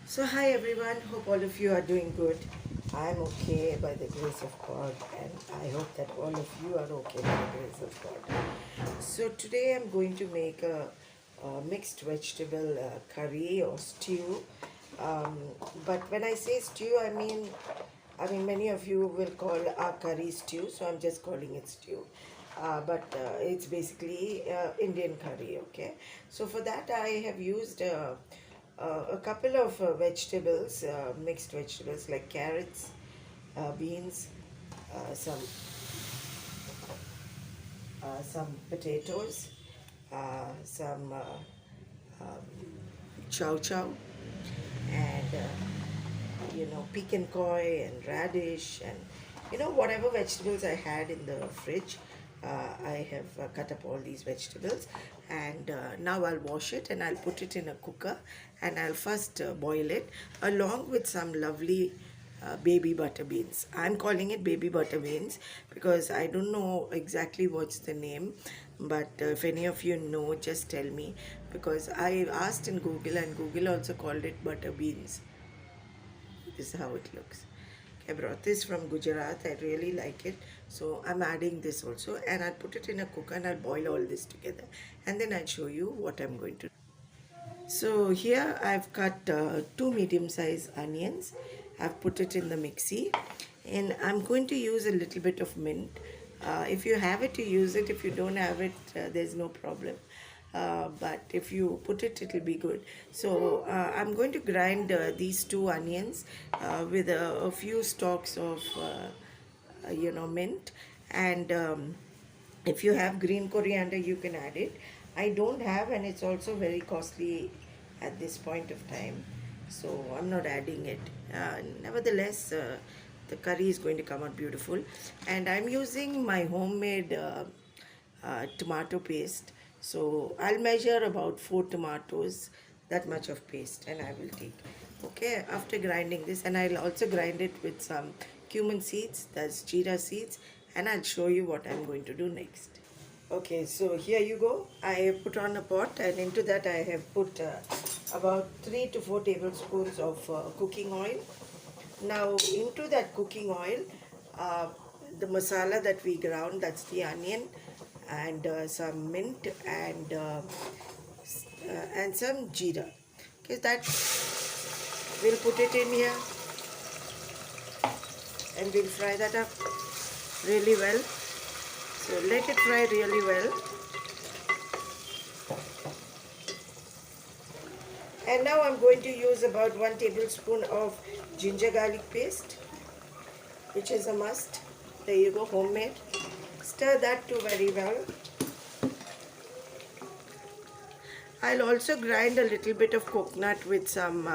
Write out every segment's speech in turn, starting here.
So, hi everyone, hope all of you are doing good. I'm okay by the grace of God, and I hope that all of you are okay by the grace of God. So, today I'm going to make a mixed vegetable curry or stew. Um, but when I say stew, I mean, many of you will call our curry stew, so I'm just calling it stew. But it's basically Indian curry, okay? So for that, I have used a couple of vegetables, mixed vegetables like carrots, beans, some potatoes, some chow chow, and pecan koi and radish, and whatever vegetables I had in the fridge. I have cut up all these vegetables, and now I'll wash it and I'll put it in a cooker, and I'll first boil it along with some lovely baby butter beans. I'm calling it baby butter beans because I don't know exactly what's the name, but if any of you know, just tell me, because I asked in Google and Google also called it butter beans. This is how it looks. Okay, I brought this from Gujarat. I really like it. So I'm adding this also, and I'll put it in a cooker and I'll boil all this together. And then I'll show you what I'm going to do. So here I've cut two medium-sized onions. I've put it in the mixie, and I'm going to use a little bit of mint. If you have it, you use it. If you don't have it, there's no problem. But if you put it, it'll be good. So I'm going to grind these two onions with a few stalks of mint, and if you have green coriander, you can add it. I don't have, and it's also very costly at this point of time, so I'm not adding it. Nevertheless, the curry is going to come out beautiful, and I'm using my homemade tomato paste. So I'll measure about 4 tomatoes, that much of paste, and I will take. Okay, after grinding this, and I'll also grind it with some cumin seeds, that's jeera seeds, and I'll show you what I'm going to do next. Okay, so here you go. I have put on a pot, and into that I have put about 3 to 4 tablespoons of cooking oil. Now into that cooking oil, uh, the masala that we ground, that's the onion and some mint and some jeera. Okay, that we'll put it in here and we'll fry that up really well. So let it fry really well. And now I'm going to use about 1 tablespoon of ginger garlic paste, which is a must. There you go, homemade. Stir that too very well. I'll also grind a little bit of coconut with some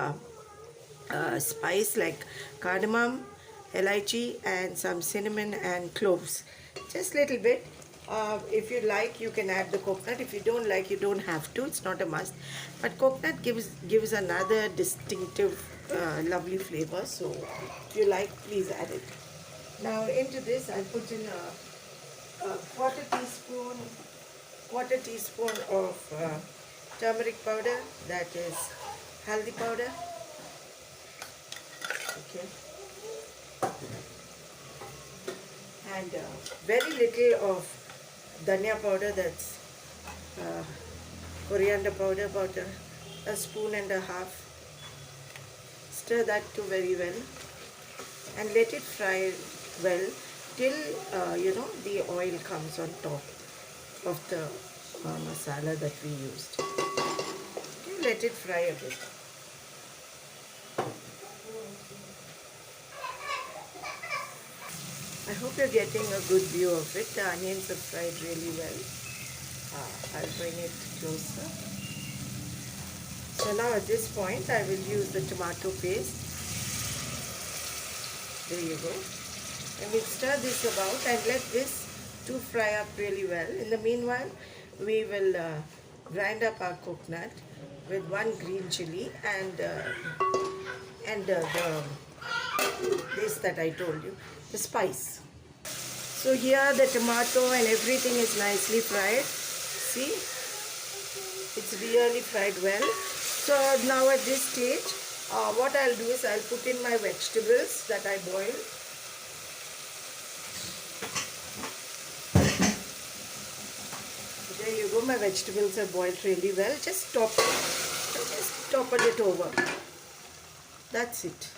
spice like cardamom, elaichi, and some cinnamon and cloves. Just a little bit. If you like, you can add the coconut. If you don't like, you don't have to. It's not a must. But coconut gives another distinctive, lovely flavor. So if you like, please add it. Now into this, I put in a quarter teaspoon of turmeric powder. That is haldi powder. Okay. And very little of dhania powder, that's coriander powder, about a spoon and a half. Stir that too very well and let it fry well till the oil comes on top of the masala that we used. Okay, let it fry a bit. I hope you're getting a good view of it. The onions have fried really well. I'll bring it closer. So now at this point I will use the tomato paste. There you go. And we'll stir this about and let this too fry up really well. In the meanwhile, we will grind up our coconut with 1 green chili and this that I told you, the spice. So here the tomato and everything is nicely fried. See, it's really fried well. So now at this stage What I'll do is I'll put in my vegetables that I boiled. There you go, my vegetables are boiled really well. Just topple it over. That's it.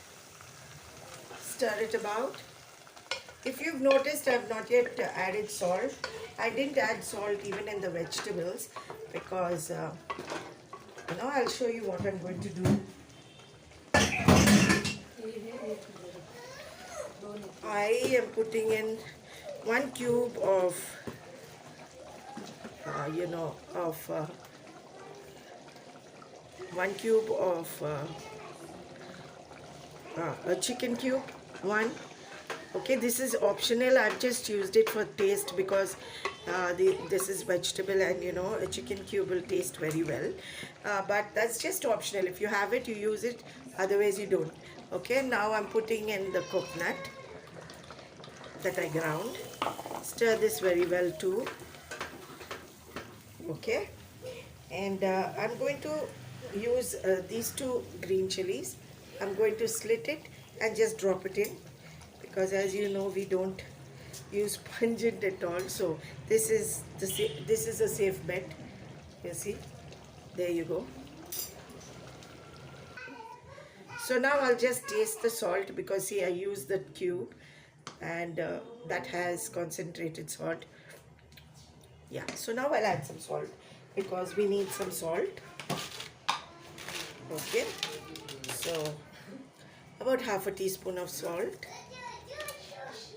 Stir it about. If you've noticed, I've not yet added salt. I didn't add salt even in the vegetables because, I'll show you what I'm going to do. I am putting in 1 cube of, uh, you know, of 1 cube of a chicken cube, one. Okay, this is optional. I've just used it for taste because this is vegetable and a chicken cube will taste very well. But that's just optional. If you have it, you use it. Otherwise, you don't. Okay, now I'm putting in the coconut that I ground. Stir this very well too. Okay, and I'm going to use these 2 green chilies. I'm going to slit it and just drop it in, because as you know, we don't use pungent at all. So this is a safe bet. You see, there you go. So now I'll just taste the salt, because see, I used the cube and that has concentrated salt. Yeah, so now I'll add some salt because we need some salt. Okay, so about half a teaspoon of salt.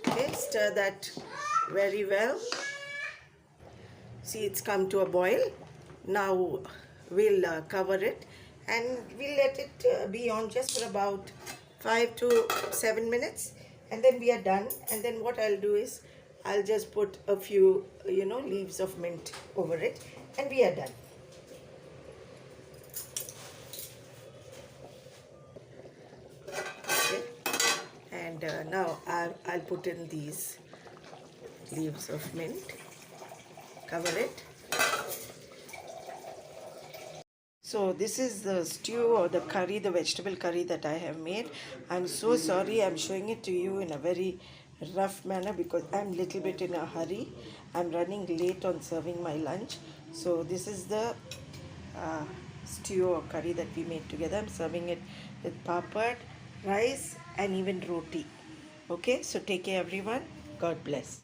Okay, stir that very well. See, it's come to a boil. Now we'll cover it and we'll let it be on just for about 5 to 7 minutes, and then we are done. And then what I'll do is I'll just put a few leaves of mint over it, and we are done. Okay. And now I'll put in these leaves of mint, cover it. So this is the stew or the curry, the vegetable curry that I have made. I'm so sorry, I'm showing it to you in a very rough manner because I'm a little bit in a hurry. I'm running late on serving my lunch. So this is the stew or curry that we made together. I'm serving it with papad, rice and even roti. Okay, so take care everyone. God bless.